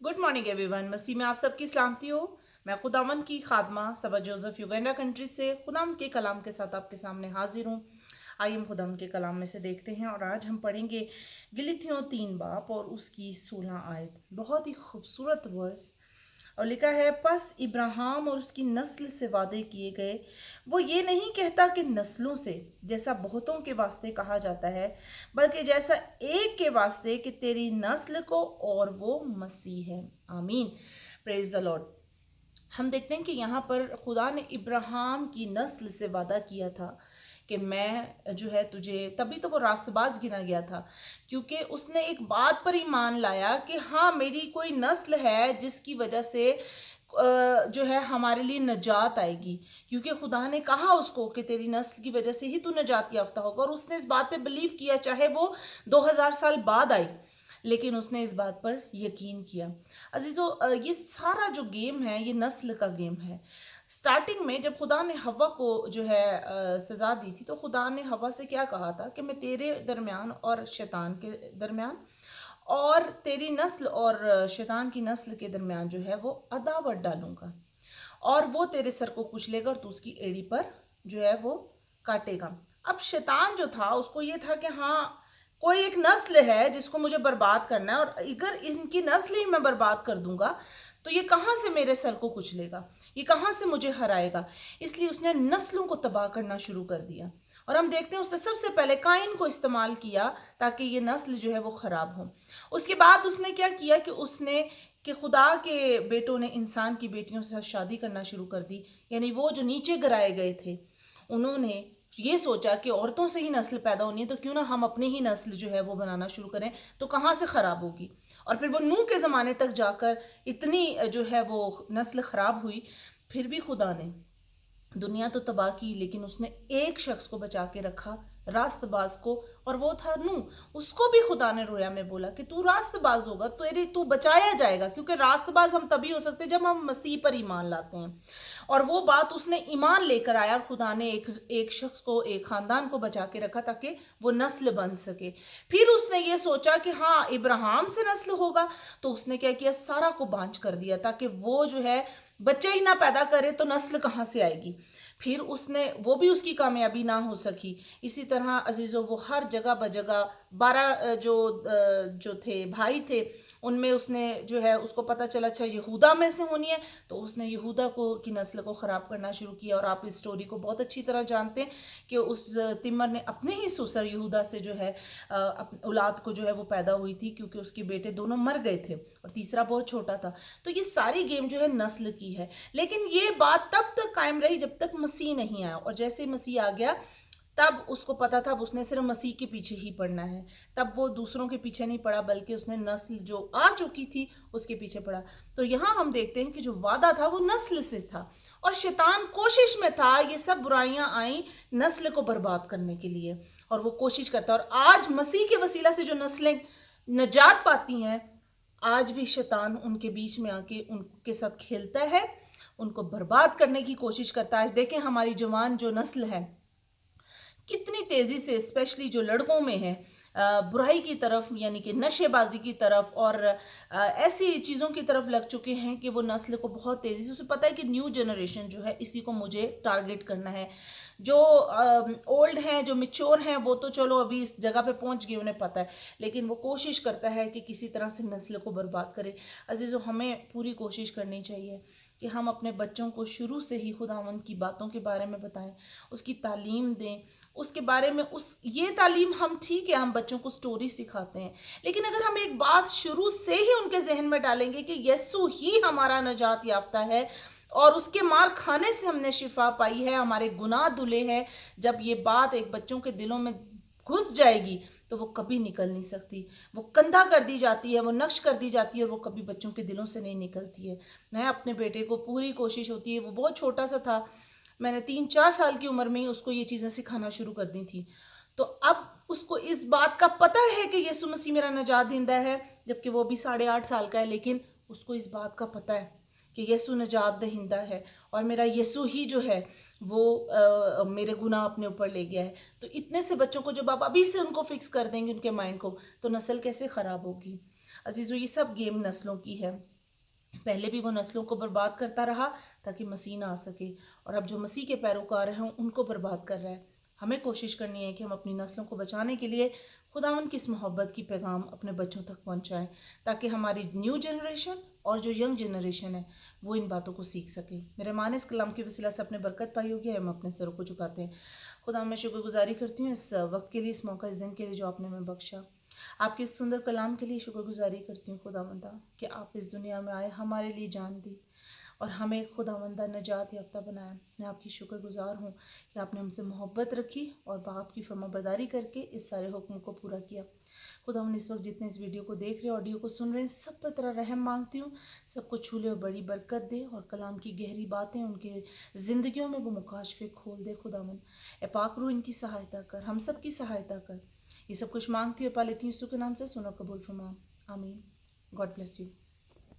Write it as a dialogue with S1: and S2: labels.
S1: Good morning everyone. मसीह में आप सबकी सलामती हो। मैं खुदावंद की खादमा सबा जोसेफ युगांडा कंट्री से खुदावंद के कलाम के साथ आपके सामने हाजिर हूँ। आइए हम खुदावंद के कलाम में से देखते हैं और आज हम पढ़ेंगे गिलतियों 3 बाब और उसकी 16 आयत। बहुत ही खूबसूरत वर्स और लिखा है, पस इब्राहिम और उसकी नस्ल से वादे किए गए। वो ये नहीं कहता कि नस्लों से, जैसा बहुतों के वास्ते कहा जाता है, बल्कि जैसा एक के वास्ते कि तेरी नस्ल को, और वो मसीह है। आमीन। Praise the Lord. हम देखते हैं कि यहाँ पर खुदा ने इब्राहिम की नस्ल से वादा किया था कि मैं जो है तुझे, तभी तो वो रास्तबाज गिना गया था क्योंकि उसने एक बात पर ईमान लाया कि हाँ, मेरी कोई नस्ल है जिसकी वजह से जो है हमारे लिए नजात आएगी, क्योंकि खुदा ने कहा उसको कि तेरी नस्ल की वजह से ही तू नजात याफ्ता होगा। और उसने इस बात पे बिलीव किया, चाहे वो 2000 साल बाद आई, लेकिन उसने इस बात पर यकीन किया। अजीज़ों, ये सारा जो गेम है ये नस्ल का गेम है। स्टार्टिंग में जब खुदा ने हवा को जो है सज़ा दी थी, तो खुदा ने हवा से क्या कहा था कि मैं तेरे दरमियान और शैतान के दरमियान और तेरी नस्ल और शैतान की नस्ल के दरमियान जो है वो अदावत डालूंगा, और वो तेरे सर को कुचलेगा और तू उसकी एड़ी पर जो है वो काटेगा। अब शैतान जो था उसको ये था कि हाँ, कोई एक नस्ल है जिसको मुझे बर्बाद करना है, और अगर इनकी नस्ल ही मैं बर्बाद कर दूंगा तो ये कहाँ से मेरे सर को कुचलेगा, ये कहाँ से मुझे हराएगा। इसलिए उसने नस्लों को तबाह करना शुरू कर दिया। और हम देखते हैं उसने सबसे पहले काइन को इस्तेमाल किया ताकि ये नस्ल जो है वो ख़राब हो। उसके बाद उसने क्या किया कि खुदा के बेटों ने इंसान की बेटियों से शादी करना शुरू कर दी। यानी वो जो नीचे गिराए गए थे, उन्होंने ये सोचा कि औरतों से ही नस्ल पैदा होनी है, तो क्यों ना हम अपनी ही नस्ल जो है वो बनाना शुरू करें, तो कहाँ से ख़राब होगी। और फिर वो नूह के ज़माने तक जाकर इतनी जो है वो नस्ल ख़राब हुई। फिर भी खुदा ने दुनिया तो तबाह की, लेकिन उसने एक शख्स को बचा के रखा, रास्तबाज को, और वो था नूह। उसको भी खुदा ने रोया में बोला कि तू रास्तबाज होगा, तू बचाया जाएगा, क्योंकि रास्तबाज हम तभी हो सकते जब हम मसीह पर ईमान लाते हैं। और वो बात उसने ईमान लेकर आया, और खुदा ने एक शख्स को, एक खानदान को बचा के रखा ताकि वो नस्ल बन सके। फिर उसने ये सोचा कि हाँ, इब्राहिम से नस्ल होगा, तो उसने क्या किया, सारा को बांझ कर दिया ताकि वो जो है बच्चे ही ना पैदा करे तो नस्ल कहाँ से आएगी। फिर उसने, वो भी उसकी कामयाबी ना हो सकी। इसी तरह अजीज़ों, वो हर जगह बजगह 12 जो थे भाई थे, उनमें उसने जो है, उसको पता चला अच्छा यहूदा में से होनी है, तो उसने यहूदा को की नस्ल को ख़राब करना शुरू किया। और आप इस स्टोरी को बहुत अच्छी तरह जानते हैं कि उस तिमर ने अपने ही ससुर यहूदा से जो है औलाद को जो है वो पैदा हुई थी, क्योंकि उसके बेटे दोनों मर गए थे और तीसरा बहुत छोटा था। तो ये सारी गेम जो है नस्ल की है। लेकिन ये बात तब तक कायम रही जब तक मसीह नहीं आया, और जैसे मसीह आ गया तब उसको पता था, अब उसने सिर्फ मसीह के पीछे ही पड़ना है। तब वो दूसरों के पीछे नहीं पड़ा, बल्कि उसने नस्ल जो आ चुकी थी उसके पीछे पड़ा। तो यहाँ हम देखते हैं कि जो वादा था वो नस्ल से था, और शैतान कोशिश में था, ये सब बुराइयां आई नस्ल को बर्बाद करने के लिए, और वो कोशिश करता है। और आज मसीह के वसीला से जो नस्लें नजात पाती हैं, आज भी शैतान उनके बीच में आके उनके साथ खेलता है, उनको बर्बाद करने की कोशिश करता है। आज देखें हमारी जवान जो नस्ल है कितनी तेज़ी से, स्पेशली जो लड़कों में है, बुराई की तरफ, यानी कि नशेबाजी की तरफ और ऐसी चीज़ों की तरफ लग चुके हैं कि वो नस्ल को बहुत तेज़ी से, उसे पता है कि न्यू जनरेशन जो है इसी को मुझे टारगेट करना है। जो ओल्ड हैं, जो मिच्योर हैं, वो तो चलो अभी इस जगह पे पहुंच गए, उन्हें पता है, लेकिन वो कोशिश करता है कि किसी तरह से नस्ल को बर्बाद करे। अजीज़ों, हमें पूरी कोशिश करनी चाहिए कि हम अपने बच्चों को शुरू से ही खुदावंद की बातों के बारे में बताएं, उसकी तालीम दें, उसके बारे में ये तालीम हम, ठीक है, हम बच्चों को स्टोरी सिखाते हैं, लेकिन अगर हम एक बात शुरू से ही उनके जहन में डालेंगे कि यीशु ही हमारा नजात याफ्ता है और उसके मार खाने से हमने शिफा पाई है, हमारे गुनाह धुले हैं, जब ये बात एक बच्चों के दिलों में घुस जाएगी तो वो कभी निकल नहीं सकती। वो कंधा कर दी जाती है, वो नक्श कर दी जाती है, और वो कभी बच्चों के दिलों से नहीं निकलती है। मैं अपने बेटे को पूरी कोशिश होती है, वो बहुत छोटा सा था, मैंने 3-4 साल की उम्र में ही उसको ये चीज़ें सिखाना शुरू कर दी थी। तो अब उसको इस बात का पता है कि यीशु मसीह मेरा नजात दहिंदा है, जबकि वो भी 8.5 साल का है, लेकिन उसको इस बात का पता है कि यीशु नजात दहिंदा है, और मेरा यीशु ही जो है वो मेरे गुनाह अपने ऊपर ले गया है। तो इतने से बच्चों को जब आप अभी से उनको फिक्स कर देंगे उनके माइंड को, तो नस्ल कैसे ख़राब होगी। अजीज़ों, ये सब गेम नस्लों की है। पहले भी वो नस्लों को बर्बाद करता रहा ताकि मसीह ना आ सके, और अब जो मसीह के पैरोकार हैं उनको बर्बाद कर रहा है। हमें कोशिश करनी है कि हम अपनी नस्लों को बचाने के लिए खुदावन की इस मोहब्बत की पैगाम अपने बच्चों तक पहुंचाएं, ताकि हमारी न्यू जनरेशन और जो यंग जनरेशन है वो इन बातों को सीख सके। मेरे मान इस कलाम की वसीला से अपने बरकत पाई होगी। हम अपने सरों को झुकाते हैं। खुदा, मैं शुक्रगुजारी करती हूँ इस वक्त के लिए, इस मौका, इस दिन के लिए जो आपने हमें बख्शा। आपके इस सुंदर कलाम के लिए शुक्रगुजारी करती हूँ खुदावंदा कि आप इस दुनिया में आए, हमारे लिए जान दी और हमें खुदावंदा निजात याफ्ता बनाया। मैं आपकी शुक्रगुजार हूँ कि आपने हमसे मोहब्बत रखी और बाप की फरमाबरदारी करके इस सारे हुक्म को पूरा किया। खुदावंद, इस वक्त जितने इस वीडियो को देख रहे हैं, ऑडियो को सुन रहे हैं, सब पर तेरा रहम मांगती हूँ। सबको छू ले और बड़ी बरकत दे, और कलाम की गहरी बातें उनके ज़िंदगियों में वो मुकाशफे खोल दे। खुदावंद, ए पाक रूह, इनकी सहायता कर, हम सब की सहायता कर। ये सब कुछ मांगती हूँ, पा लेती हूँ यीशु के नाम से, सुनो कबूल फरमा। आमीन। God bless you.